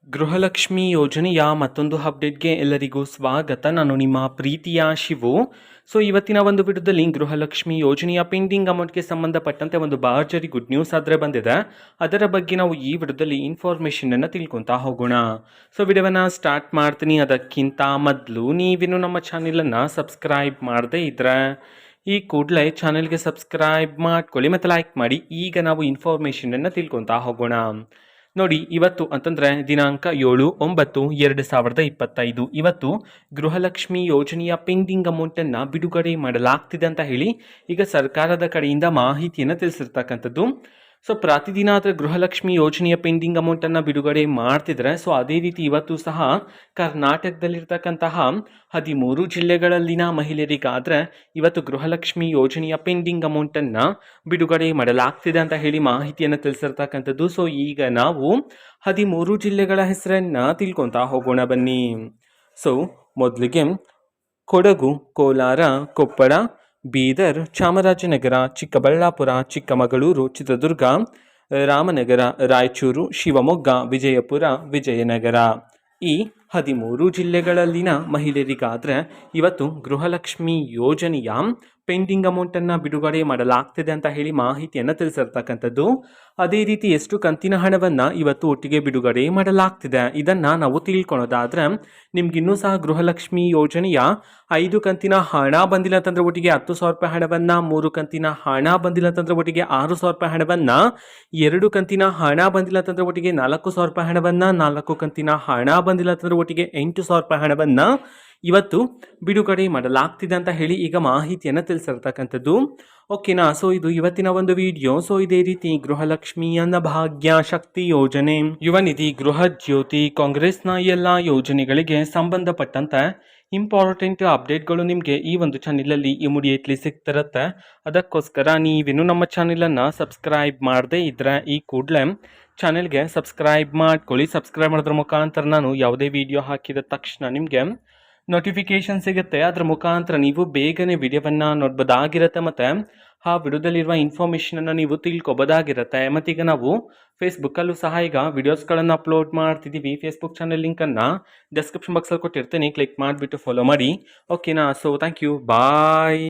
ಗೃಹಲಕ್ಷ್ಮಿ ಯೋಜನೆಯ ಮತ್ತೊಂದು ಅಪ್ಡೇಟ್ಗೆ ಎಲ್ಲರಿಗೂ ಸ್ವಾಗತ. ನಾನು ನಿಮ್ಮ ಪ್ರೀತಿಯ ಶಿವು. ಇವತ್ತಿನ ಒಂದು ವಿಡಿಯೋದಲ್ಲಿ ಗೃಹಲಕ್ಷ್ಮಿ ಯೋಜನೆಯ ಪೆಂಡಿಂಗ್ ಅಮೌಂಟ್ಗೆ ಸಂಬಂಧಪಟ್ಟಂತೆ ಒಂದು ಭರ್ಜರಿ ಗುಡ್ ನ್ಯೂಸ್ ಆದರೆ ಬಂದಿದೆ. ಅದರ ಬಗ್ಗೆ ನಾವು ಈ ವಿಡಿಯೋದಲ್ಲಿ ಇನ್ಫಾರ್ಮೇಷನನ್ನು ತಿಳ್ಕೊತಾ ಹೋಗೋಣ. ವಿಡಿಯೋವನ್ನು ಸ್ಟಾರ್ಟ್ ಮಾಡ್ತೀನಿ. ಅದಕ್ಕಿಂತ ಮೊದಲು ನೀವಿನ್ನು ನಮ್ಮ ಚಾನೆಲನ್ನು ಸಬ್ಸ್ಕ್ರೈಬ್ ಮಾಡದೇ ಇದ್ರೆ ಈ ಕೂಡಲೇ ಚಾನೆಲ್ಗೆ ಸಬ್ಸ್ಕ್ರೈಬ್ ಮಾಡ್ಕೊಳ್ಳಿ ಮತ್ತು ಲೈಕ್ ಮಾಡಿ. ಈಗ ನಾವು ಇನ್ಫಾರ್ಮೇಷನನ್ನು ತಿಳ್ಕೊತಾ ಹೋಗೋಣ. ನೋಡಿ, ಇವತ್ತು ಅಂತಂದರೆ ದಿನಾಂಕ 7/9/2025 ಇವತ್ತು ಗೃಹಲಕ್ಷ್ಮಿ ಯೋಜನೆಯ ಪೆಂಡಿಂಗ್ ಅಮೌಂಟನ್ನು ಬಿಡುಗಡೆ ಮಾಡಲಾಗ್ತಿದೆ ಅಂತ ಹೇಳಿ ಈಗ ಸರ್ಕಾರದ ಕಡೆಯಿಂದ ಮಾಹಿತಿಯನ್ನು ತಿಳಿಸಿರ್ತಕ್ಕಂಥದ್ದು. ಪ್ರತಿದಿನ ಅದರ ಗೃಹಲಕ್ಷ್ಮಿ ಯೋಜನೆಯ ಪೆಂಡಿಂಗ್ ಅಮೌಂಟನ್ನು ಬಿಡುಗಡೆ ಮಾಡ್ತಿದ್ರೆ ಅದೇ ರೀತಿ ಇವತ್ತು ಸಹ ಕರ್ನಾಟಕದಲ್ಲಿರ್ತಕ್ಕಂತಹ 13 ಜಿಲ್ಲೆಗಳಲ್ಲಿನ ಮಹಿಳೆಯರಿಗಾದರೆ ಇವತ್ತು ಗೃಹಲಕ್ಷ್ಮಿ ಯೋಜನೆಯ ಪೆಂಡಿಂಗ್ ಅಮೌಂಟನ್ನು ಬಿಡುಗಡೆ ಮಾಡಲಾಗ್ತಿದೆ ಅಂತ ಹೇಳಿ ಮಾಹಿತಿಯನ್ನು ತಿಳಿಸಿರ್ತಕ್ಕಂಥದ್ದು. ಈಗ ನಾವು 13 ಜಿಲ್ಲೆಗಳ ಹೆಸರನ್ನು ತಿಳ್ಕೊತಾ ಹೋಗೋಣ ಬನ್ನಿ. ಮೊದಲಿಗೆ ಕೊಡಗು, ಕೋಲಾರ, ಕೊಪ್ಪಳ, ಬೀದರ್, ಚಾಮರಾಜನಗರ, ಚಿಕ್ಕಬಳ್ಳಾಪುರ, ಚಿಕ್ಕಮಗಳೂರು, ಚಿತ್ರದುರ್ಗ, ರಾಮನಗರ, ರಾಯಚೂರು, ಶಿವಮೊಗ್ಗ, ವಿಜಯಪುರ, ವಿಜಯನಗರ ಈ 13 ಜಿಲ್ಲೆಗಳಲ್ಲಿನ ಮಹಿಳೆಯರಿಗಾದರೆ ಇವತ್ತು ಗೃಹಲಕ್ಷ್ಮಿ ಯೋಜನೆಯ ಪೆಂಡಿಂಗ್ ಅಮೌಂಟನ್ನು ಬಿಡುಗಡೆ ಮಾಡಲಾಗ್ತಿದೆ ಅಂತ ಹೇಳಿ ಮಾಹಿತಿಯನ್ನು ತಿಳಿಸಿರ್ತಕ್ಕಂಥದ್ದು. ಅದೇ ರೀತಿ ಎಷ್ಟು ಕಂತಿನ ಹಣವನ್ನು ಇವತ್ತು ಒಟ್ಟಿಗೆ ಬಿಡುಗಡೆ ಮಾಡಲಾಗ್ತಿದೆ ಇದನ್ನು ನಾವು ತಿಳ್ಕೊಳೋದಾದರೆ ನಿಮ್ಗಿನ್ನೂ ಸಹ ಗೃಹಲಕ್ಷ್ಮಿ ಯೋಜನೆಯ 5 ಕಂತಿನ ಹಣ ಬಂದಿಲ್ಲ ಅಂತಂದರೆ ಒಟ್ಟಿಗೆ 10,000 ರೂಪಾಯಿ ಹಣವನ್ನು, 3 ಕಂತಿನ ಹಣ ಬಂದಿಲ್ಲ ಅಂತಂದರೆ ಒಟ್ಟಿಗೆ 6,000 ರೂಪಾಯಿ ಹಣವನ್ನು, 2 ಕಂತಿನ ಹಣ ಬಂದಿಲ್ಲ ಅಂತಂದರೆ ಒಟ್ಟಿಗೆ 4,000 ರೂಪಾಯಿ ಹಣವನ್ನು, 4 ಕಂತಿನ ಹಣ ಬಂದಿಲ್ಲ ಅಂತಂದರೆ ಒಟ್ಟಿಗೆ 8,000 ರೂಪಾಯಿ ಹಣವನ್ನು ಇವತ್ತು ಬಿಡುಗಡೆ ಮಾಡಲಾಗ್ತಿದೆ ಅಂತ ಹೇಳಿ ಈಗ ಮಾಹಿತಿಯನ್ನು ತಿಳಿಸಿರ್ತಕ್ಕಂಥದ್ದು. ಓಕೆನಾ. ಇದು ಇವತ್ತಿನ ಒಂದು ವಿಡಿಯೋ. ಇದೇ ರೀತಿ ಗೃಹಲಕ್ಷ್ಮಿ, ಅನ್ನಭಾಗ್ಯ, ಶಕ್ತಿ ಯೋಜನೆ, ಯುವ ನಿಧಿ, ಗೃಹ ಜ್ಯೋತಿ, ಕಾಂಗ್ರೆಸ್ನ ಎಲ್ಲ ಯೋಜನೆಗಳಿಗೆ ಸಂಬಂಧಪಟ್ಟಂತೆ ಇಂಪಾರ್ಟೆಂಟ್ ಅಪ್ಡೇಟ್ಗಳು ನಿಮಗೆ ಈ ಒಂದು ಚಾನೆಲಲ್ಲಿ ಇಮಿಡಿಯೇಟ್ಲಿ ಸಿಗ್ತಿರುತ್ತೆ. ಅದಕ್ಕೋಸ್ಕರ ನೀವೇನು ನಮ್ಮ ಚಾನೆಲನ್ನು ಸಬ್ಸ್ಕ್ರೈಬ್ ಮಾಡದೇ ಇದ್ದರೆ ಈ ಕೂಡಲೇ ಚಾನೆಲ್ಗೆ ಸಬ್ಸ್ಕ್ರೈಬ್ ಮಾಡ್ಕೊಳ್ಳಿ. ಸಬ್ಸ್ಕ್ರೈಬ್ ಮಾಡೋದ್ರ ಮುಖಾಂತರ ನಾನು ಯಾವುದೇ ವಿಡಿಯೋ ಹಾಕಿದ ತಕ್ಷಣ ನಿಮಗೆ ನೋಟಿಫಿಕೇಶನ್ ಸಿಗುತ್ತೆ. ಅದರ ಮುಖಾಂತರ ನೀವು ಬೇಗನೆ ವಿಡಿಯೋವನ್ನು ನೋಡ್ಬೋದಾಗಿರುತ್ತೆ ಮತ್ತು ಆ ವಿಡಿಯೋದಲ್ಲಿರುವ ಇನ್ಫಾರ್ಮೇಷನನ್ನು ನೀವು ತಿಳ್ಕೊಬೋದಾಗಿರುತ್ತೆ. ಮತ್ತೀಗ ನಾವು ಫೇಸ್ಬುಕ್ಕಲ್ಲೂ ಸಹ ಈಗ ವಿಡಿಯೋಸ್ಗಳನ್ನು ಅಪ್ಲೋಡ್ ಮಾಡ್ತಿದ್ದೀವಿ. ಫೇಸ್ಬುಕ್ ಚಾನಲ್ ಲಿಂಕನ್ನು ಡಿಸ್ಕ್ರಿಪ್ಷನ್ ಬಾಕ್ಸಲ್ಲಿ ಕೊಟ್ಟಿರ್ತೀನಿ, ಕ್ಲಿಕ್ ಮಾಡಿಬಿಟ್ಟು ಫಾಲೋ ಮಾಡಿ. ಓಕೆನಾ. Thank you, bye.